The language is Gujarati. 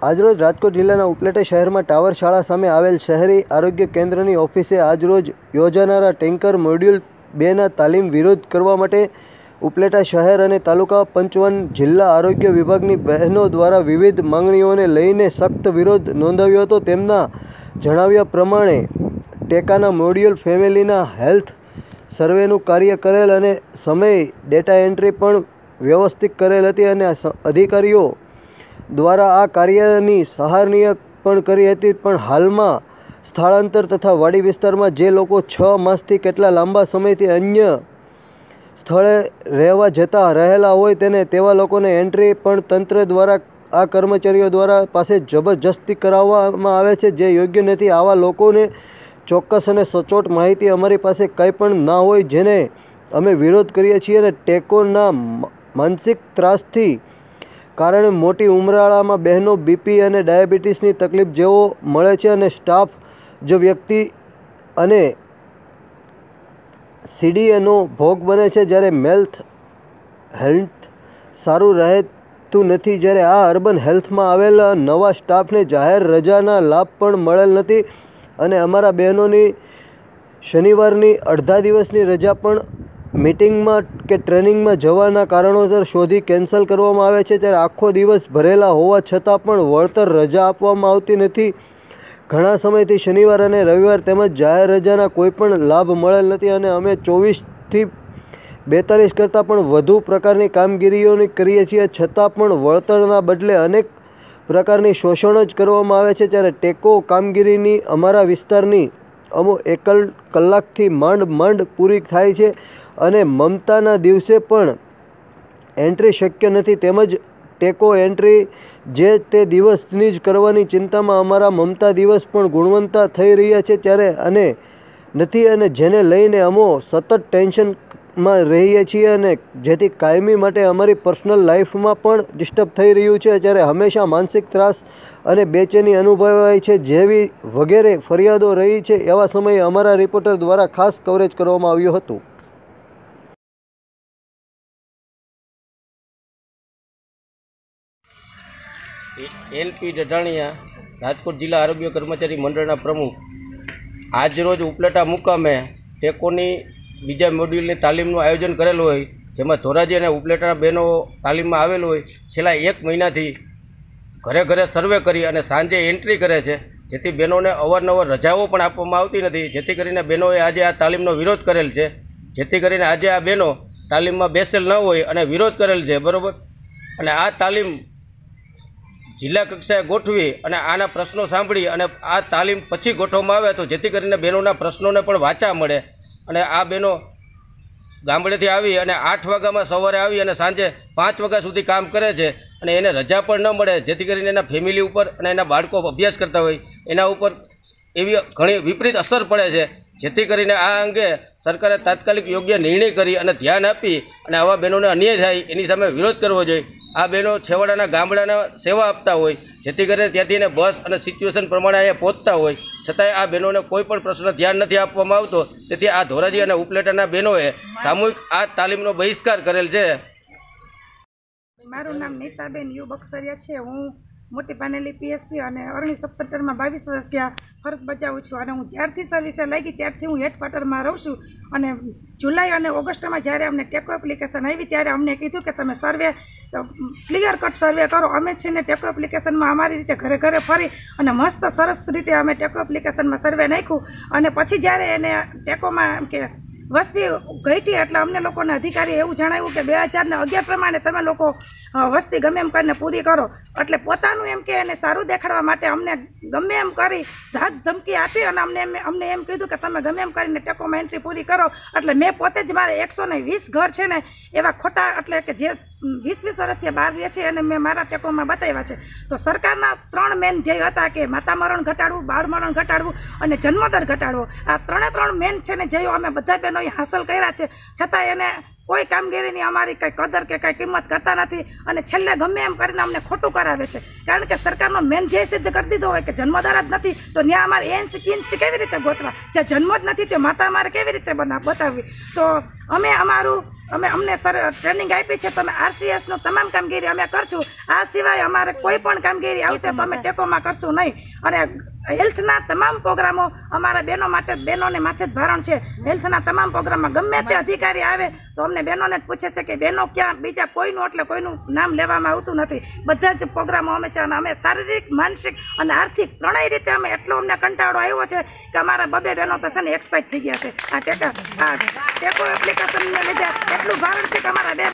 આજરોજ રાજકોટ જિલ્લાના ઉપલેટા શહેરમાં ટાવર શાળા સામે આવેલ શહેરી આરોગ્ય કેન્દ્રની ઓફિસે આજરોજ યોજાનારા ટેન્કર મોડ્યુલ 2ના તાલીમ વિરોધ કરવા માટે ઉપલેટા શહેર અને તાલુકા 55 જિલ્લા આરોગ્ય વિભાગની બહેનો દ્વારા વિવિધ માંગણીઓને લઈને સખ્ત વિરોધ નોંધાવ્યો હતો। તેમના જણાવ્યા પ્રમાણે ટેકાના મોડ્યુલ ફેમિલીના હેલ્થ સર્વેનું કાર્ય કરેલ અને સમય ડેટા એન્ટ્રી પણ વ્યવસ્થિત કરેલ હતી અને અધિકારીઓ દ્વારા આ કાર્યની સહારણીય પણ કરી હતી, પણ હાલમાં સ્થળાંતર તથા વાડી વિસ્તારમાં જે લોકો 6 માસથી કેટલા લાંબા સમયથી અન્ય સ્થળે રહેવા જતા રહેલા હોય તેને તેવા લોકોને એન્ટ્રી પણ તંત્ર દ્વારા આ કર્મચારીઓ દ્વારા પાસે જબરજસ્તી કરાવવામાં આવે છે, જે યોગ્ય નથી। આવા લોકોને ચોક્કસ અને સચોટ માહિતી અમારી પાસે કંઈ પણ ના હોય, જેને અમે વિરોધ કરીએ છીએ અને ટેકોના માનસિક ત્રાસથી કારણે મોટી ઉંમરવાળામાં બહેનો બીપી અને ડાયાબિટીસની તકલીફ જેવો મળે છે અને સ્ટાફ જો વ્યક્તિ અને સીડીએનો ભોગ બને છે, જ્યારે હેલ્થ સારું રહેતું નથી। જ્યારે આ અર્બન હેલ્થમાં આવેલા નવા સ્ટાફને જાહેર રજાના લાભ પણ મળેલ નથી અને અમારા બહેનોની શનિવારની અડધા દિવસની રજા પણ મીટિંગમાં કે ટ્રેનિંગમાં જવાના કારણોસર શોધી કેન્સલ કરવામાં આવે છે, ત્યારે આખો દિવસ ભરેલા હોવા છતાં પણ વળતર રજા આપવામાં આવતી નથી। ઘણા સમયથી શનિવાર અને રવિવાર તેમજ જાહેર રજાના કોઈ પણ લાભ મળેલ નથી અને અમે 24થી 42 કરતાં પણ વધુ પ્રકારની કામગીરીઓ કરીએ છીએ, છતાં પણ વળતરના બદલે અનેક પ્રકારની શોષણ જ કરવામાં આવે છે। જ્યારે ટેકો કામગીરીની અમારા વિસ્તારની અમુક એકલ કલાકથી માંડ પૂરી થાય છે અને મમતાના દિવસે પણ એન્ટ્રી શક્ય નથી, તેમજ ટેકો એન્ટ્રી જે તે દિવસની જ કરવાની ચિંતામાં અમારા મમતા દિવસ પણ ગુણવત્તા થઈ રહ્યા છે ત્યારે અને નથી અને જેને લઈને અમો સતત ટેન્શનમાં રહીએ છીએ અને જેથી કાયમી માટે અમારી પર્સનલ લાઈફમાં પણ ડિસ્ટર્બ થઈ રહ્યું છે, જ્યારે હંમેશા માનસિક ત્રાસ અને બેચેની અનુભવાય છે જેવી વગેરે ફરિયાદો રહી છે। એવા સમયે અમારા રિપોર્ટર દ્વારા ખાસ કવરેજ કરવામાં આવ્યું હતું। એનપી જઢાણીયા, રાજકોટ જિલ્લા આરોગ્ય કર્મચારી મંડળના પ્રમુખ, આજરોજ ઉપલેટા મુકામે ટેકોની બીજા મોડ્યુલની તાલીમનું આયોજન કરેલું હોય, જેમાં ધોરાજી અને ઉપલેટાના બહેનો તાલીમમાં આવેલું હોય। છેલ્લા 1 મહિનાથી ઘરે ઘરે સર્વે કરી અને સાંજે એન્ટ્રી કરે છે, જેથી બહેનોને અવારનવાર રજાઓ પણ આપવામાં આવતી નથી, જેથી કરીને બહેનોએ આજે આ તાલીમનો વિરોધ કરેલ છે, જેથી કરીને આજે આ બહેનો તાલીમમાં બેસેલ ન હોય અને વિરોધ કરેલ છે, બરાબર। અને આ તાલીમ જિલ્લા કક્ષાએ ગોઠવી અને આના પ્રશ્નો સાંભળી અને આ તાલીમ પછી ગોઠવવામાં આવે તો જેથી કરીને બહેનોના પ્રશ્નોને પણ વાચા મળે અને આ બહેનો ગામડેથી આવી અને 8 વાગ્યામાં સવારે આવી અને સાંજે 5 વાગ્યા સુધી કામ કરે છે અને એને રજા પણ ન મળે, જેથી કરીને એના ફેમિલી ઉપર અને એના બાળકો અભ્યાસ કરતા હોય એના ઉપર એવી ઘણી વિપરીત અસર પડે છે, જેથી કરીને આ અંગે સરકારે તાત્કાલિક યોગ્ય નિર્ણય કરી અને ધ્યાન આપી અને આવા બહેનોને અન્યાય થાય એની સામે વિરોધ કરવો જોઈએ। આ બહેનો છેવાડાના ગામડાના સેવા આપતા હોય, જેથી કરીને ત્યાંથી એને બસ અને સિચ્યુએશન પ્રમાણે અહીંયા પહોંચતા હોય, છતાંય આ બહેનોને કોઈ પણ પ્રશ્ન ધ્યાન નથી આપવામાં આવતો, તેથી આ ધોરાજી અને ઉપલેટાના બહેનોએ સામૂહિક આ તાલીમનો બહિષ્કાર કરેલ છે। મારું નામ નીતાબેન યુ બક્સરિયા છે। હું મોટી પાનેલી પીએસસી અને અરણી સબ સેન્ટરમાં 22 વર્ષ ત્યાં ફરજ બજાવું છું અને હું જ્યારથી સર્વિસે લાગી ત્યારથી હું હેડક્વાર્ટરમાં રહું છું અને જુલાઈ અને ઓગસ્ટમાં જ્યારે અમને ટેકો એપ્લિકેશન આવી ત્યારે અમને કીધું કે તમે સર્વે ક્લિયર કટ સર્વે કરો। અમે છે ને ટેકો એપ્લિકેશનમાં અમારી રીતે ઘરે ઘરે ફરી અને મસ્ત સરસ રીતે અમે ટેકો એપ્લિકેશનમાં સર્વે નાખ્યું અને પછી જ્યારે એને ટેકોમાં કે વસ્તી ઘટી એટલે અમને લોકોને અધિકારી એવું જણાવ્યું કે 2011 પ્રમાણે તમે લોકો વસ્તી ગમે એમ કરીને પૂરી કરો, એટલે પોતાનું એમ કે એને સારું દેખાડવા માટે અમને ગમે એમ કરી ધાક ધમકી આપી અને અમને એમ કીધું કે તમે ગમે એમ કરીને ટેકોમાં એન્ટ્રી પૂરી કરો। એટલે મેં પોતે જ મારે 120 ઘર છે ને એવા ખોટા એટલે કે જે 20 વર્ષથી બહાર રહે છે અને મેં મારા ટેકોમાં બતાવ્યા છે। તો સરકારના 3 મેન ધ્યેય હતા કે માતા મરણ ઘટાડવું, બાળ મરણ ઘટાડવું અને જન્મદર ઘટાડવો। આ 3 મેન છે ને ધ્યેયો અમે બધા બહેનોએ હાંસલ કર્યા છે, છતાં એને કોઈ કામગીરીની અમારી કંઈ કદર કે કંઈ કિંમત કરતા નથી અને છેલ્લે ગમે એમ કરીને અમને ખોટું કરાવે છે. કારણ કે સરકારનો મેન ધ્યેય સિદ્ધ કરી દીધો હોય કે જન્મદર જ નથી તો ત્યાં અમારે ANC PNC કેવી રીતે ગોતવા, જ્યાં જન્મ જ નથી તે માતા અમારે કેવી રીતે બતાવવી. તો અમને સર ટ્રેનિંગ આપી છે તો અમે RCSનું તમામ કામગીરી અમે કરશું. આ સિવાય અમારે કોઈ પણ કામગીરી આવશે તો અમે ટેકોમાં કરશું નહીં. અને હેલ્થના તમામ પ્રોગ્રામો અમારા બહેનોને માથે જ ભારણ છે. હેલ્થના તમામ પ્રોગ્રામમાં ગમે તે અધિકારી આવે તો અમને બહેનોને જ પૂછે છે કે બહેનો ક્યાં, બીજા કોઈનું એટલે કોઈનું નામ લેવામાં આવતું નથી. બધા જ પ્રોગ્રામો અમે છે અને અમે શારીરિક, માનસિક અને આર્થિક ત્રણેય રીતે અમે એટલો અમને કંટાળો આવ્યો છે કે અમારા બબે બહેનો તો છે ને એક્સપાયર થઈ ગયા છે. આ ટેકો એપ્લિકેશનને લીધે એટલું ભારણ છે કે અમારા બે